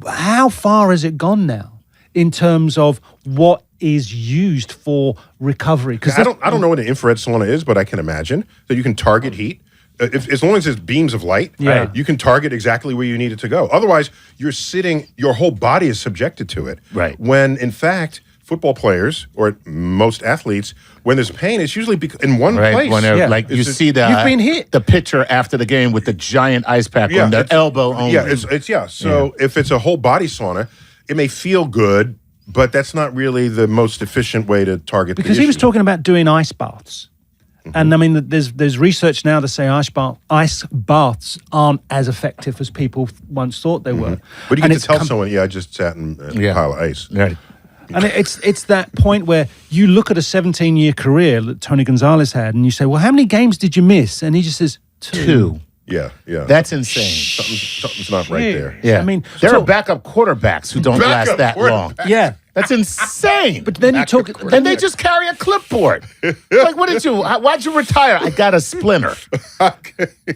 How far has it gone now in terms of what is used for recovery? Because I don't know what an infrared sauna is, but I can imagine that you can target heat. As long as it's beams of light, Yeah. you can target exactly where you need it to go. Otherwise, you're sitting, your whole body is subjected to it. Right. When, in fact, football players or most athletes, when there's pain, it's usually in one Right, place. when they're, Yeah. like you It's- see You've been hit. the picture after the game with the giant ice pack on the it's- elbow only. Yeah, it's. So if it's a whole body sauna, it may feel good, but that's not really the most efficient way to target because the he was issue. talking about doing ice baths. And I mean, there's research now to say ice baths aren't as effective as people once thought they were. But you And get to it's tell someone, I just sat in a pile of ice. Right. And it's that point where you look at a 17-year career that Tony Gonzalez had, and you say, well, how many games did you miss? And he just says, two. Yeah. That's insane. Something's not right there. Yeah. I mean, there so- are backup quarterbacks who don't last Backup that long. quarterbacks. Yeah. That's insane. But then you talk. and they just carry a clipboard. Like, what did you? Why'd you retire? I got a splinter.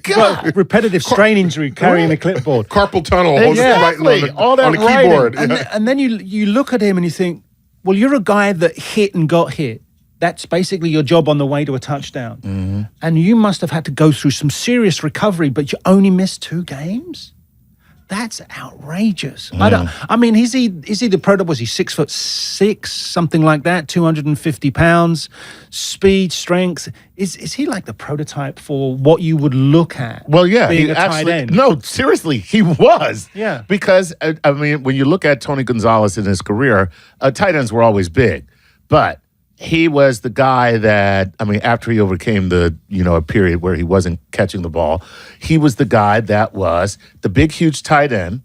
God. repetitive strain injury carrying a clipboard. Carpal tunnel, holding it right Exactly. on All that on the writing. keyboard. And then you look at him and you think, well, you're a guy that hit and got hit. That's basically your job on the way to a touchdown. And you must have had to go through some serious recovery, but you only missed 2 games? That's outrageous. I mean, is he the prototype? Was he 6'6", something like that, 250 pounds, speed, strength? Is he like the prototype for what you would look at? Well, yeah, being he a tight actually. end. No, seriously, he was. Yeah. Because I mean, when you look at Tony Gonzalez in his career, tight ends were always big, but he was the guy that, I mean, after he overcame a period where he wasn't catching the ball, he was the guy that was the big, huge tight end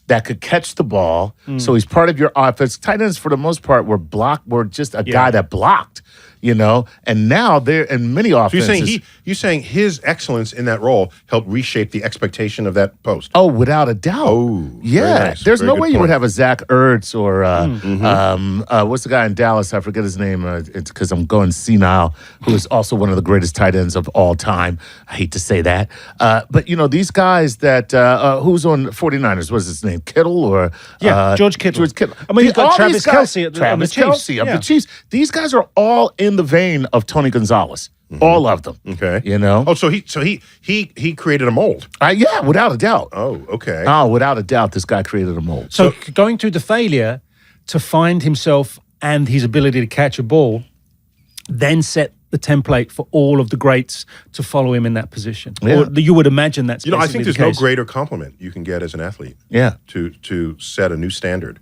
that could catch the ball. So he's part of your offense. Tight ends, for the most part, were just a guy that blocked, and now they're in many So offenses. you're saying his excellence in that role helped reshape the expectation of that post. Oh, without a doubt. Oh, very yeah. nice. There's Very no good way you would point. have a Zach Ertz or what's the guy in Dallas? I forget his name. It's because I'm going senile. Who is also one of the greatest tight ends of all time. I hate to say that, but these guys that who's on 49ers? What's his name? Kittle or George Kittle. George Kittle. I mean, you've got All Travis these guys- Kelce on the Travis Chiefs. Kelce of Yeah. the Chiefs. These guys are all in the vein of Tony Gonzalez. All of them. Okay. Oh, so he created a mold. yeah, without a doubt. Oh, okay. Oh, without a doubt, this guy created a mold. So going through the failure to find himself and his ability to catch a ball, then set the template for all of the greats to follow him in that position. Yeah. Or you would imagine that's I think basically there's the no case. greater compliment you can get as an athlete. Yeah. To set a new standard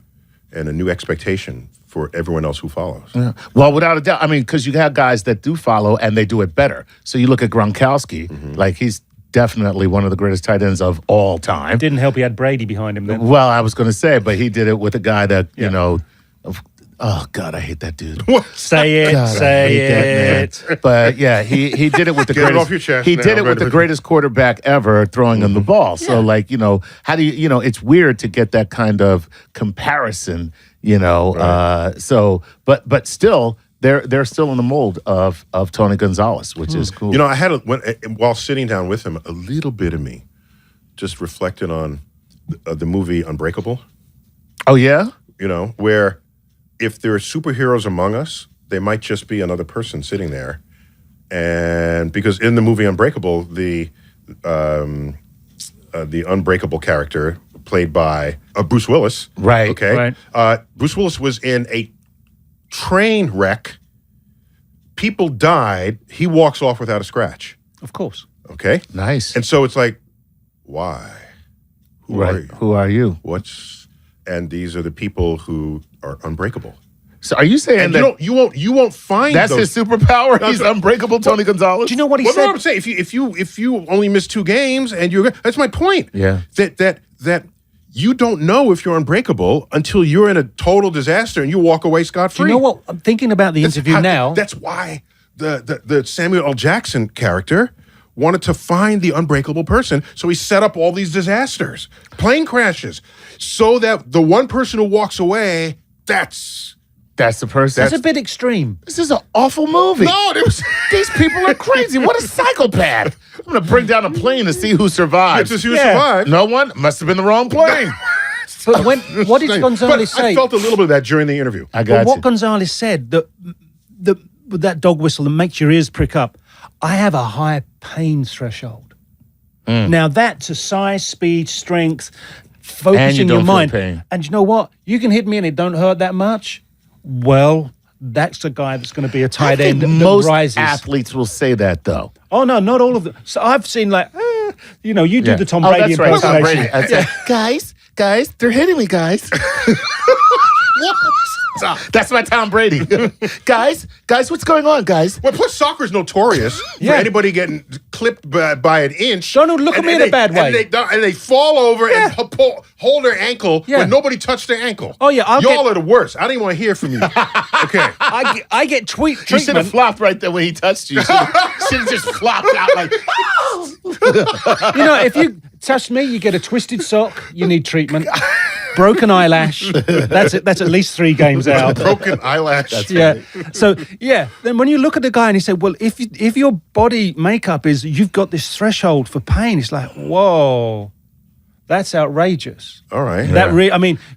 and a new expectation for everyone else who follows. Yeah. Well, without a doubt. I mean, because you have guys that do follow and they do it better. So you look at Gronkowski, like he's definitely one of the greatest tight ends of all time. Didn't help he had Brady behind him then. Well, I was going to say, but he did it with a guy that, oh, God, I hate that dude. Say it, God, I say hate it. that man. But yeah, he did it with the Get it greatest. off your chest he now, did it with right? the greatest quarterback ever throwing him the ball. So how do you, it's weird to get that kind of comparison, So, but still, they're still in the mold of Tony Gonzalez, which is cool. I had while sitting down with him, a little bit of me just reflected on the movie Unbreakable. Oh yeah. Where if there are superheroes among us, they might just be another person sitting there, and because in the movie Unbreakable, the unbreakable character played by Bruce Willis, Right. Okay, Right. Bruce Willis was in a train wreck. People died. He walks off without a scratch. Of course. Okay, Nice. and so it's like, why? Who are you? Who are you? And these are the people who are unbreakable. So are you saying And that you won't find that's those. his superpower? He's unbreakable, Tony Gonzalez. Do you know what he Well, said? no, I'm saying if you only miss 2 games and that's my point. Yeah. That you don't know if you're unbreakable until you're in a total disaster and you walk away scot Do free. you know what? I'm thinking about the interview now. That's why the Samuel L. Jackson character wanted to find the unbreakable person. So he set up all these disasters, plane crashes, so that the one person who walks away, that's the person. That's a bit extreme. This is an awful movie. no, it was These people are crazy. What a psychopath. I'm going to bring down a plane to see who survives. just who Yeah. survived. No one? Must have been the wrong plane. But what did Gonzalez But say? I felt a little bit of that during the interview. I But got what you. Gonzalez said, with that dog whistle that makes your ears prick up, I have a high pain threshold. Now that's a size, speed, strength, focus And you in your don't feel mind. pain. And you know what? You can hit me and it don't hurt that much. Well, that's the guy that's going to be a I tight think end that most rises. athletes will say that, though. Oh, no, not all of them. So I've seen you do the Tom Oh, Brady that's right. Tom impersonation. Brady. I'd say, guys, they're hitting me, guys. That's my Tom Brady. guys, what's going on, guys? Well, plus soccer's notorious Yeah. for anybody getting clipped by an inch. Don't look at me in a bad way. And they fall over and hold their ankle Yeah. when nobody touched their ankle. Oh, yeah, Y'all are the worst. I don't even want to hear from you. Okay. I get You should have treatment. flopped right there when he touched you. Should have just flopped out like, If you touch me, you get a twisted sock. You need treatment. Broken eyelash. That's it. That's at least 3 games out. Broken eyelash. Yeah. So then when you look at the guy and you say, well, if your body makeup is you've got this threshold for pain, it's like, whoa, that's outrageous. All right.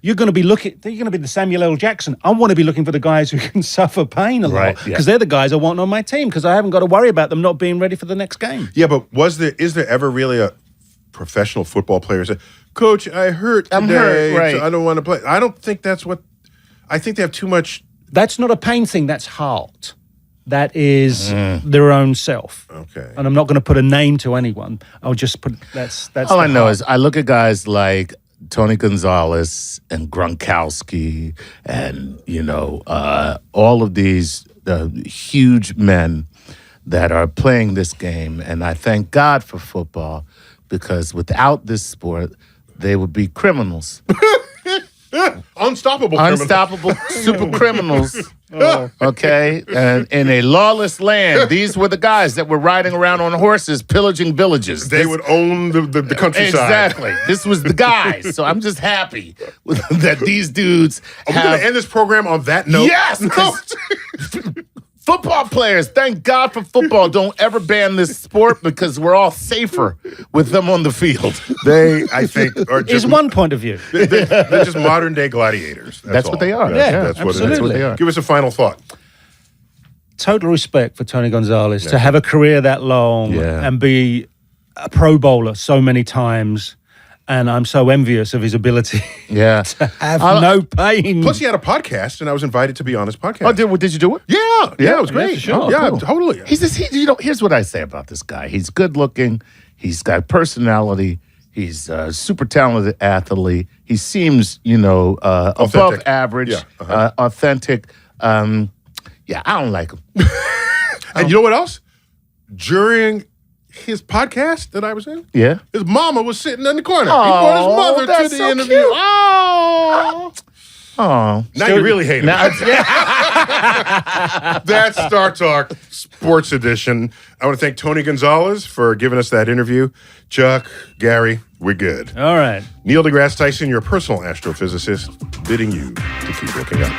You're going to be the Samuel L. Jackson. I want to be looking for the guys who can suffer pain a lot Right, yeah. because they're the guys I want on my team because I haven't got to worry about them not being ready for the next game. Yeah, but is there ever really a professional football player say, Coach, I hurt today, I'm hurt, right. so I don't want to play? I don't think that's what. I think they have too much. That's not a pain thing. That's heart. That is their own self. Okay. And I'm not going to put a name to anyone. I'll just put that's. all I the know heart. is I look at guys like Tony Gonzalez and Gronkowski and, all of these huge men that are playing this game. And I thank God for football because without this sport, they would be criminals. Unstoppable. criminal. Unstoppable super criminals. Okay? And in a lawless land, these were the guys that were riding around on horses, pillaging villages. They would own the countryside. Exactly. This was the guys. So I'm just happy that these dudes Are we going have... to end this program on that note? Yes! 'cause football players, thank God for football. Don't ever ban this sport because we're all safer with them on the field. They, I think, are just... is one point of view. They're just modern day gladiators. That's all. what they are. Yeah, that's what it is. absolutely. That's what they are. Give us a final thought. Total respect for Tony Gonzalez to have a career that long Yeah. and be a Pro Bowler so many times. And I'm so envious of his ability Yeah. to have no pain. Plus, he had a podcast, and I was invited to be on his podcast. Oh, did you do it? Yeah, it was great. for sure. Yeah, Cool. totally. Here's what I say about this guy. He's good looking. He's got personality. He's a super talented athlete. He seems, above Authentic. average, Yeah, authentic. I don't like him. And you know what else? During his podcast that I was in, Yeah. his mama was sitting in the corner. He brought his mother to that's the so interview. cute. Oh. Now you really hate him. Now, That's Star Talk Sports Edition. I want to thank Tony Gonzalez for giving us that interview. Chuck, Gary, we're good. All right. Neil deGrasse Tyson, your personal astrophysicist, bidding you to keep looking up.